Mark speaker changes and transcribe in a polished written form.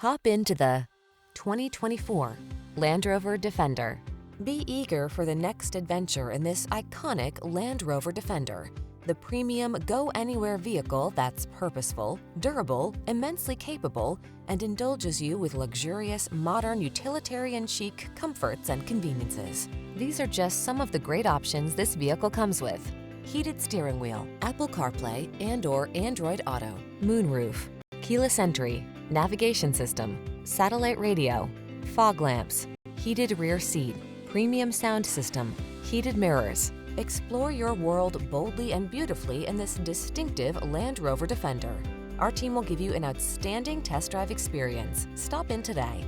Speaker 1: Hop into the 2024 Land Rover Defender. Be eager for the next adventure in this iconic Land Rover Defender, the premium go-anywhere vehicle that's purposeful, durable, immensely capable, and indulges you with luxurious, modern, utilitarian chic comforts and conveniences. These are just some of the great options this vehicle comes with: heated steering wheel, Apple CarPlay and/or Android Auto, moonroof, keyless entry, navigation system, satellite radio, fog lamps, heated rear seat, premium sound system, heated mirrors. Explore your world boldly and beautifully in this distinctive Land Rover Defender. Our team will give you an outstanding test drive experience. Stop in today.